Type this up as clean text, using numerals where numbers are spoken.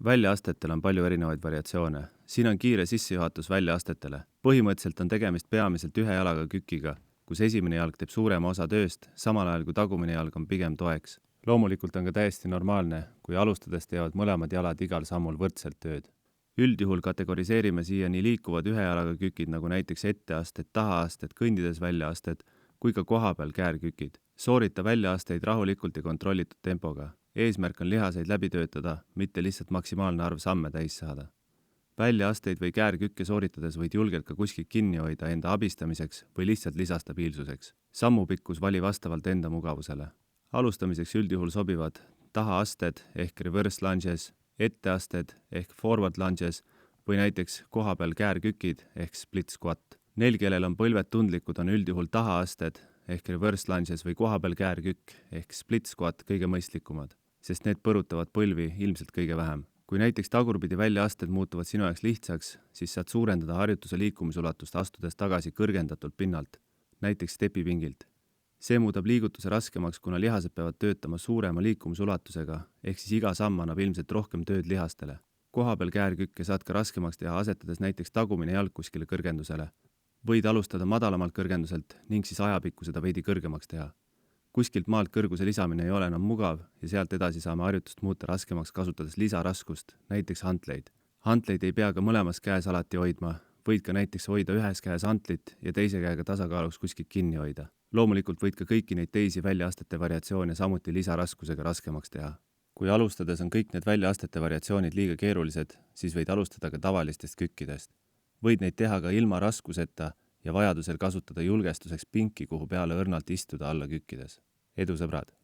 Väljaastetel on palju erinevaid variatsioone. Siin on kiire sissejuhatus väljaastetele. Põhimõtteliselt on tegemist peamiselt ühe jalaga kükiga, kus esimene jalg teeb suurema osa tööst, samal ajal kui tagumine jalg on pigem toeks. Loomulikult on ka täiesti normaalne, kui alustades teevad mõlemad jalad igal sammul võrdselt tööd. Üldjuhul kategoriseerime siia nii liikuvad ühe jalaga kükid nagu näiteks etteasted, tahaasted, kõndides väljaasted, kui ka kohapeal käärkükid. Soorita väljaasteid rahulikult ja kontrollitud tempoga. Eesmärk on lihaseid läbi töötada, mitte lihtsalt maksimaalne arv samme täis saada. Väljaasteid või käärkükke sooritades võid julgelt ka kuskilt kinni hoida enda abistamiseks või lihtsalt lisastabiilsuseks. Sammupikkus vali vastavalt enda mugavusele. Alustamiseks üldjuhul sobivad tahaasted ehk reverse lunges, etteasted ehk forward lunges või näiteks kohapeal käärkükid ehk split squat. Neil, kellel on põlved tundlikud, on üldjuhul tahaasted ehk reverse lunges või kohapeal käärkükk ehk split squat kõige mõistlikumad, sest need põrutavad põlvi ilmselt kõige vähem. Kui näiteks tagurpidi väljaasted muutuvad sinu jaoks lihtsaks, siis saad suurendada harjutuse liikumisulatust astudes tagasi kõrgendatult pinnalt, näiteks stepipingilt. See muudab liigutuse raskemaks, kuna lihased peavad töötama suurema liikumisulatusega, ehk siis iga samm annab ilmselt rohkem tööd lihastele. Kohapeal käärkükke saad ka raskemaks teha, asetades näiteks tagumine jalg kuskile kõrgendusele. Võid alustada madalamalt kõrgenduselt ning siis ajapikku seda veidi kõrgemaks teha. Kuskilt maalt kõrguse lisamine ei ole enam mugav ja sealt edasi saame harjutust muuta raskemaks kasutades lisaraskust, näiteks hantleid. Hantleid ei pea ka mõlemas käes alati hoidma, võid ka näiteks hoida ühes käes hantlit ja teise käega tasakaaluks kuskilt kinni hoida. Loomulikult võid ka kõiki neid teisi väljaastete variatsioone samuti lisaraskusega raskemaks teha. Kui alustades on kõik need väljaastete variatsioonid liiga keerulised, siis võid alustada ka tavalistest kükkidest. Võid neid teha ka ilma raskuseta ja vajadusel kasutada julgestuseks pinki, kuhu peale õrnalt istuda alla kükkides. Edu, sõbrad!